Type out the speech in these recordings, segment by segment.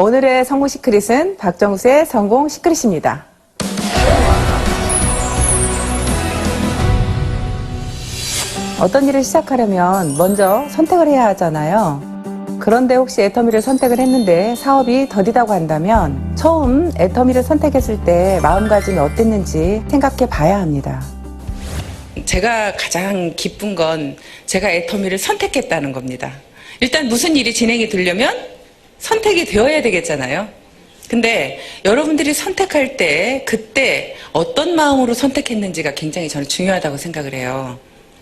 오늘의 성공 시크릿은 박정수의 성공 시크릿입니다. 어떤 일을 시작하려면 먼저 선택을 해야 하잖아요. 그런데 혹시 애터미를 선택을 했는데 사업이 더디다고 한다면 처음 애터미를 선택했을 때 마음가짐이 어땠는지 생각해 봐야 합니다. 제가 가장 기쁜 건 제가 애터미를 선택했다는 겁니다. 일단 무슨 일이 진행이 되려면 선택이 되어야 되겠잖아요. 근데 여러분들이 선택할 때 그때 어떤 마음으로 선택했는지가 굉장히 저는 중요하다고 생각을 해요.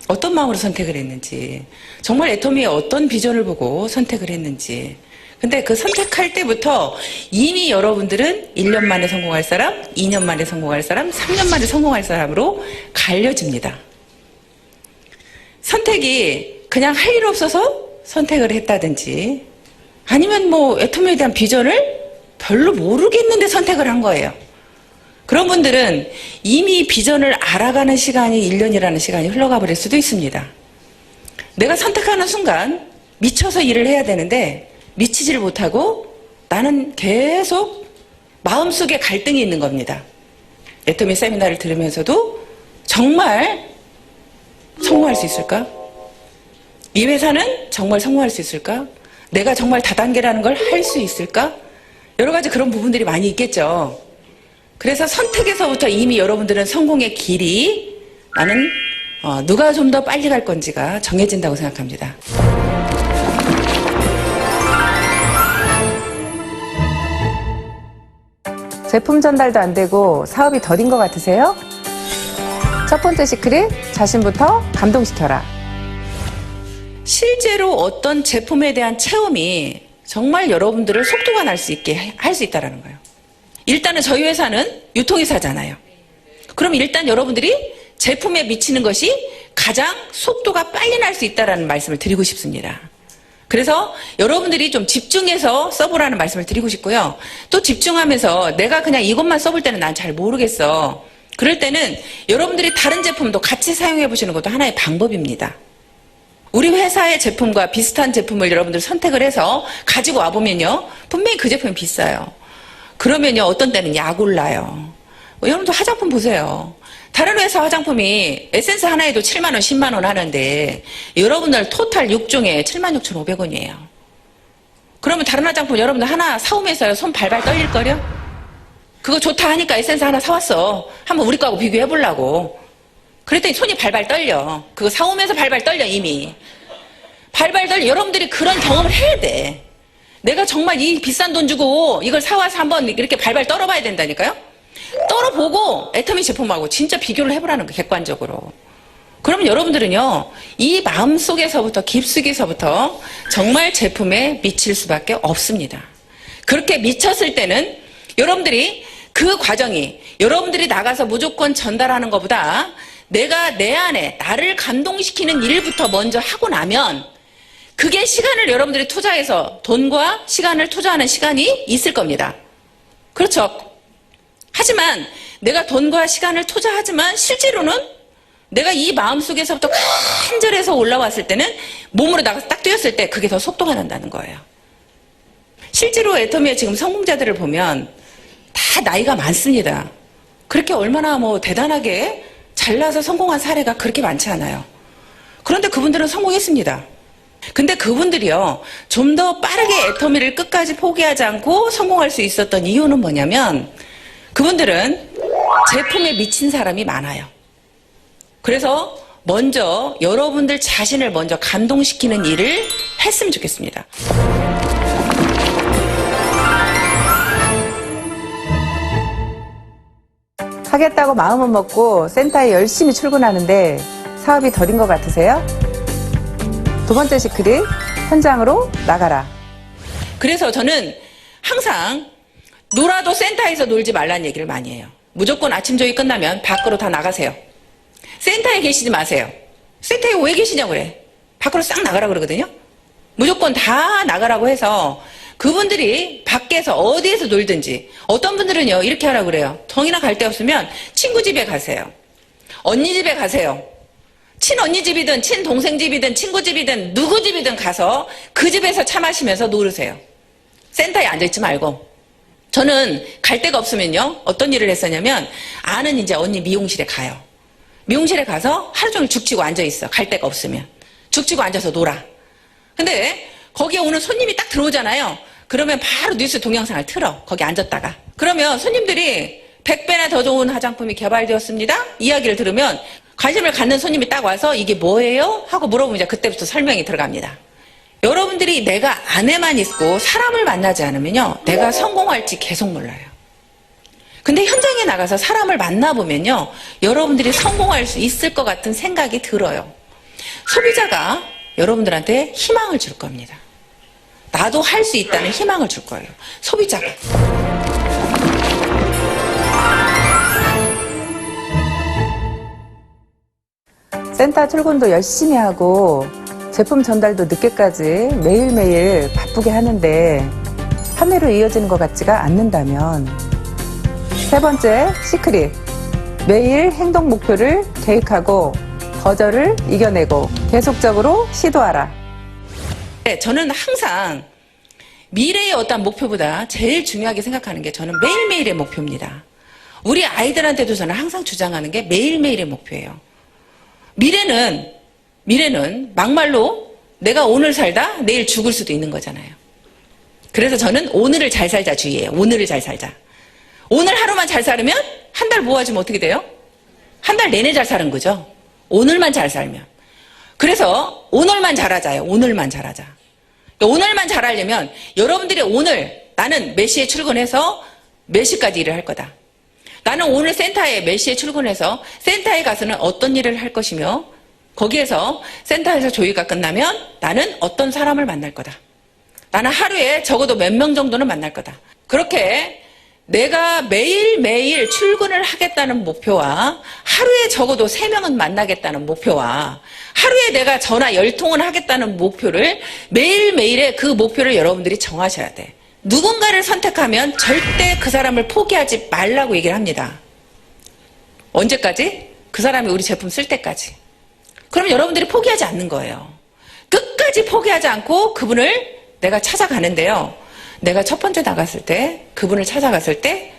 어떤 마음으로 선택을 했는지, 정말 애터미의 어떤 비전을 보고 선택을 했는지. 근데 그 선택할 때부터 이미 여러분들은 1년 만에 성공할 사람, 2년 만에 성공할 사람, 3년 만에 성공할 사람으로 갈려집니다. 선택이 그냥 할 일 없어서 선택을 했다든지 아니면 뭐 애터미에 대한 비전을 별로 모르겠는데 선택을 한 거예요. 그런 분들은 이미 비전을 알아가는 시간이 1년이라는 시간이 흘러가 버릴 수도 있습니다. 내가 선택하는 순간 미쳐서 일을 해야 되는데 미치지를 못하고 나는 계속 마음속에 갈등이 있는 겁니다. 애터미 세미나를 들으면서도 정말 성공할 수 있을까? 이 회사는 정말 성공할 수 있을까? 내가 정말 다단계라는 걸 할 수 있을까? 여러 가지 그런 부분들이 많이 있겠죠. 그래서 선택에서부터 이미 여러분들은 성공의 길이 나는 누가 좀 더 빨리 갈 건지가 정해진다고 생각합니다. 제품 전달도 안 되고 사업이 더딘 것 같으세요? 첫 번째 시크릿, 자신부터 감동시켜라. 실제로 어떤 제품에 대한 체험이 정말 여러분들을 속도가 날 수 있게 할 수 있다는 거예요. 일단은 저희 회사는 유통회사잖아요. 그럼 일단 여러분들이 제품에 미치는 것이 가장 속도가 빨리 날 수 있다는 말씀을 드리고 싶습니다. 그래서 여러분들이 좀 집중해서 써보라는 말씀을 드리고 싶고요. 또 집중하면서 내가 그냥 이것만 써볼 때는 난 잘 모르겠어. 그럴 때는 여러분들이 다른 제품도 같이 사용해 보시는 것도 하나의 방법입니다. 우리 회사의 제품과 비슷한 제품을 여러분들 선택을 해서 가지고 와보면요. 분명히 그 제품이 비싸요. 그러면요. 어떤 때는 약 올라요. 여러분들 화장품 보세요. 다른 회사 화장품이 에센스 하나에도 7만 원, 10만 원 하는데 여러분들 토탈 6종에 76,500원이에요. 그러면 다른 화장품 여러분들 하나 사오면서 손 발발 떨릴걸요? 그거 좋다 하니까 에센스 하나 사왔어. 한번 우리 거하고 비교해보려고. 그랬더니 손이 발발 떨려. 그거 사오면서 발발 떨려 이미. 발발 떨려. 여러분들이 그런 경험을 해야 돼. 내가 정말 이 비싼 돈 주고 이걸 사와서 한번 이렇게 발발 떨어봐야 된다니까요. 떨어보고 애터미 제품하고 진짜 비교를 해보라는 거 객관적으로. 그러면 여러분들은요. 이 마음속에서부터 깊숙이서부터 정말 제품에 미칠 수밖에 없습니다. 그렇게 미쳤을 때는 여러분들이 그 과정이 여러분들이 나가서 무조건 전달하는 것보다 내가 내 안에 나를 감동시키는 일부터 먼저 하고 나면 그게 시간을 여러분들이 투자해서 돈과 시간을 투자하는 시간이 있을 겁니다. 그렇죠. 하지만 내가 돈과 시간을 투자하지만 실제로는 내가 이 마음속에서부터 간절해서 올라왔을 때는 몸으로 나가서 딱 뛰었을 때 그게 더 속도가 난다는 거예요. 실제로 애터미의 지금 성공자들을 보면 다 나이가 많습니다. 그렇게 얼마나 뭐 대단하게 잘나서 성공한 사례가 그렇게 많지 않아요. 그런데 그분들은 성공했습니다. 근데 그분들이요, 좀 더 빠르게 애터미를 끝까지 포기하지 않고 성공할 수 있었던 이유는 뭐냐면 그분들은 제품에 미친 사람이 많아요. 그래서 먼저 여러분들 자신을 먼저 감동시키는 일을 했으면 좋겠습니다. 하겠다고 마음은 먹고 센터에 열심히 출근하는데 사업이 더딘 것 같으세요? 두 번째 시크릿, 현장으로 나가라. 그래서 저는 항상 놀아도 센터에서 놀지 말라는 얘기를 많이 해요. 무조건 아침 조회 끝나면 밖으로 다 나가세요. 센터에 계시지 마세요. 센터에 왜 계시냐고 그래. 밖으로 싹 나가라 그러거든요. 무조건 다 나가라고 해서 그분들이 밖에서 어디에서 놀든지 어떤 분들은요 이렇게 하라고 그래요. 정이나 갈 데 없으면 친구 집에 가세요. 언니 집에 가세요. 친언니 집이든 친동생 집이든 친구 집이든 누구 집이든 가서 그 집에서 차 마시면서 놀으세요. 센터에 앉아있지 말고. 저는 갈 데가 없으면요. 어떤 일을 했었냐면 아는 이제 언니 미용실에 가요. 미용실에 가서 하루 종일 죽치고 앉아있어. 갈 데가 없으면. 죽치고 앉아서 놀아. 근데 거기에 오는 손님이 딱 들어오잖아요. 그러면 바로 뉴스 동영상을 틀어. 거기 앉았다가. 그러면 손님들이 100배나 더 좋은 화장품이 개발되었습니다. 이야기를 들으면 관심을 갖는 손님이 딱 와서 이게 뭐예요? 하고 물어보면 이제 그때부터 설명이 들어갑니다. 여러분들이 내가 안에만 있고 사람을 만나지 않으면요. 내가 성공할지 계속 몰라요. 근데 현장에 나가서 사람을 만나보면요. 여러분들이 성공할 수 있을 것 같은 생각이 들어요. 소비자가 여러분들한테 희망을 줄 겁니다. 나도 할 수 있다는 희망을 줄 거예요. 소비자가. 센터 출근도 열심히 하고 제품 전달도 늦게까지 매일매일 바쁘게 하는데 판매로 이어지는 것 같지가 않는다면 세 번째 시크릿. 매일 행동 목표를 계획하고 거절을 이겨내고 계속적으로 시도하라. 네, 저는 항상 미래의 어떤 목표보다 제일 중요하게 생각하는 게 저는 매일매일의 목표입니다. 우리 아이들한테도 저는 항상 주장하는 게 매일매일의 목표예요. 미래는 막말로 내가 오늘 살다 내일 죽을 수도 있는 거잖아요. 그래서 저는 오늘을 잘 살자 주의예요. 오늘을 잘 살자. 오늘 하루만 잘 살면 한 달 모아주면 어떻게 돼요? 한 달 내내 잘 사는 거죠. 오늘만 잘 살면. 그래서 오늘만 잘하자요. 오늘만 잘하자. 오늘만 잘하려면 여러분들이 오늘 나는 몇 시에 출근해서 몇 시까지 일을 할 거다. 나는 오늘 센터에 몇 시에 출근해서 센터에 가서는 어떤 일을 할 것이며 거기에서 센터에서 조회가 끝나면 나는 어떤 사람을 만날 거다. 나는 하루에 적어도 몇 명 정도는 만날 거다. 그렇게 내가 매일매일 출근을 하겠다는 목표와 하루에 적어도 3명은 만나겠다는 목표와 하루에 내가 전화 10통은 하겠다는 목표를 매일매일의 그 목표를 여러분들이 정하셔야 돼. 누군가를 선택하면 절대 그 사람을 포기하지 말라고 얘기를 합니다. 언제까지? 그 사람이 우리 제품 쓸 때까지. 그럼 여러분들이 포기하지 않는 거예요. 끝까지 포기하지 않고 그분을 내가 찾아가는데요. 내가 첫 번째 나갔을 때 그분을 찾아갔을 때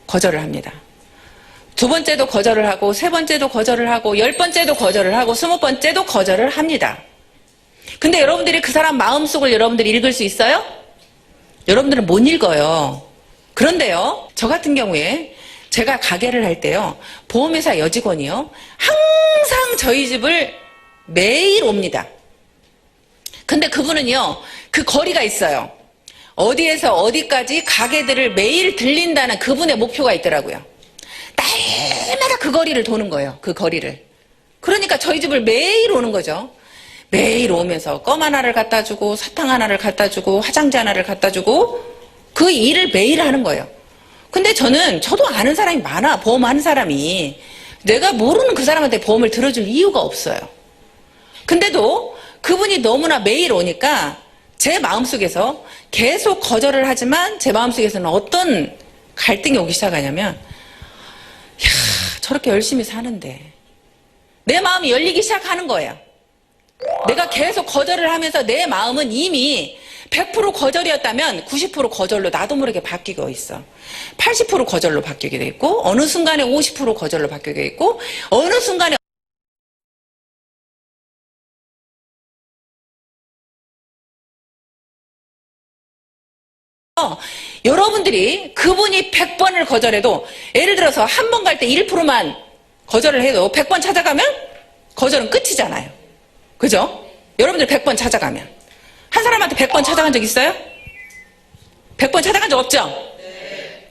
거절을 합니다. 두 번째도 거절을 하고 세 번째도 거절을 하고 10번째도 거절을 하고 20번째도 거절을 합니다. 근데 여러분들이 그 사람 마음속을 여러분들이 읽을 수 있어요? 여러분들은 못 읽어요. 그런데요, 저 같은 경우에 제가 가게를 할 때요, 보험회사 여직원이요, 항상 저희 집을 매일 옵니다. 근데 그분은요, 그 거리가 있어요. 어디에서 어디까지 가게들을 매일 들린다는 그분의 목표가 있더라고요. 날마다 그 거리를 도는 거예요. 그 거리를. 그러니까 저희 집을 매일 오는 거죠. 매일 오면서 껌 하나를 갖다 주고 사탕 하나를 갖다 주고 화장지 하나를 갖다 주고 그 일을 매일 하는 거예요. 근데 저도 아는 사람이 많아. 보험하는 사람이. 내가 모르는 그 사람한테 보험을 들어줄 이유가 없어요. 근데도 그분이 너무나 매일 오니까 제 마음속에서 계속 거절을 하지만 제 마음속에서는 어떤 갈등이 오기 시작하냐면, 야, 저렇게 열심히 사는데 내 마음이 열리기 시작하는 거예요. 내가 계속 거절을 하면서 내 마음은 이미 100% 거절이었다면 90% 거절로 나도 모르게 바뀌고 있어. 80% 거절로 바뀌게 돼 있고 어느 순간에 50% 거절로 바뀌게 돼 있고 어느 순간에 여러분들이 그분이 100번을 거절해도 예를 들어서 한 번 갈 때 1%만 거절을 해도 100번 찾아가면 거절은 끝이잖아요. 그죠? 여러분들 100번 찾아가면 한 사람한테 100번 찾아간 적 있어요? 100번 찾아간 적 없죠? 네.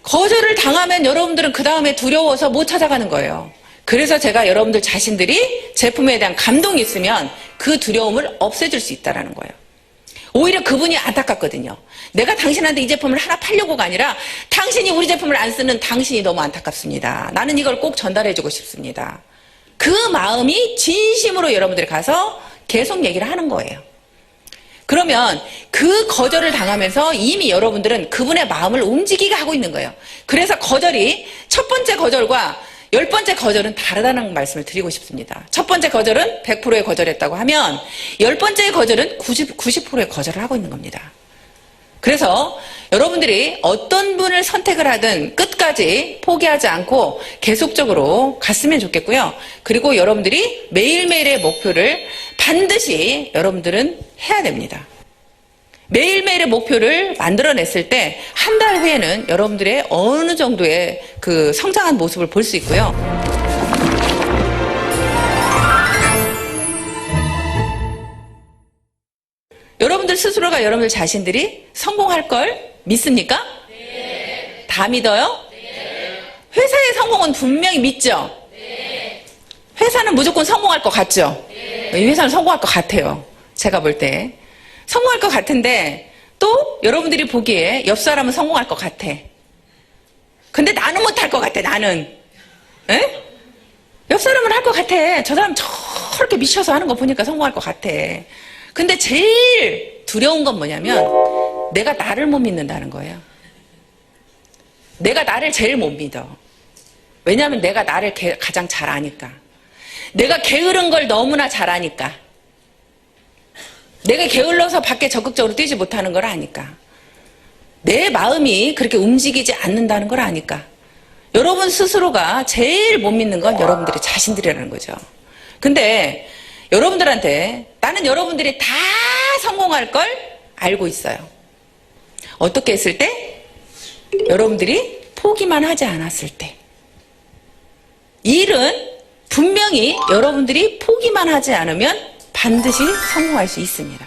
거절을 당하면 여러분들은 그 다음에 두려워서 못 찾아가는 거예요. 그래서 제가 여러분들 자신들이 제품에 대한 감동이 있으면 그 두려움을 없애줄 수 있다는 거예요. 오히려 그분이 안타깝거든요. 내가 당신한테 이 제품을 하나 팔려고가 아니라 당신이 우리 제품을 안 쓰는 당신이 너무 안타깝습니다. 나는 이걸 꼭 전달해주고 싶습니다. 그 마음이 진심으로 여러분들이 가서 계속 얘기를 하는 거예요. 그러면 그 거절을 당하면서 이미 여러분들은 그분의 마음을 움직이게 하고 있는 거예요. 그래서 거절이 첫 번째 거절과 10번째 거절은 다르다는 말씀을 드리고 싶습니다. 첫 번째 거절은 100%의 거절했다고 하면 10번째의 거절은 90%의 거절을 하고 있는 겁니다. 그래서 여러분들이 어떤 분을 선택을 하든 끝까지 포기하지 않고 계속적으로 갔으면 좋겠고요. 그리고 여러분들이 매일매일의 목표를 반드시 여러분들은 해야 됩니다. 매일매일의 목표를 만들어냈을 때 한 달 후에는 여러분들의 어느 정도의 그 성장한 모습을 볼 수 있고요. 여러분들 스스로가 여러분들 자신들이 성공할 걸 믿습니까? 네. 다 믿어요? 네. 회사의 성공은 분명히 믿죠? 네. 회사는 무조건 성공할 것 같죠? 네. 이 회사는 성공할 것 같아요. 제가 볼 때. 성공할 것 같은데 또 여러분들이 보기에 옆 사람은 성공할 것 같아. 근데 나는 못할 것 같아, 나는. 에? 옆 사람은 할 것 같아. 저 사람 저렇게 미쳐서 하는 거 보니까 성공할 것 같아. 근데 제일 두려운 건 뭐냐면 내가 나를 못 믿는다는 거예요. 내가 나를 제일 못 믿어. 왜냐하면 내가 나를 가장 잘 아니까. 내가 게으른 걸 너무나 잘 아니까. 내가 게을러서 밖에 적극적으로 뛰지 못하는 걸 아니까. 내 마음이 그렇게 움직이지 않는다는 걸 아니까. 여러분 스스로가 제일 못 믿는 건 여러분들의 자신들이라는 거죠. 근데 여러분들한테 나는 여러분들이 다 성공할 걸 알고 있어요. 어떻게 했을 때? 여러분들이 포기만 하지 않았을 때. 일은 분명히 여러분들이 포기만 하지 않으면 반드시 성공할 수 있습니다.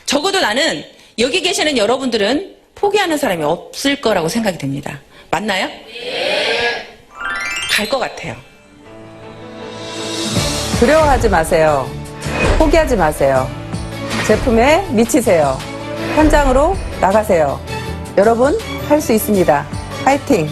적어도 나는 여기 계시는 여러분들은 포기하는 사람이 없을 거라고 생각이 됩니다. 맞나요? 네. 갈 것 같아요. 두려워하지 마세요. 포기하지 마세요. 제품에 미치세요. 현장으로 나가세요. 여러분, 할 수 있습니다. 파이팅!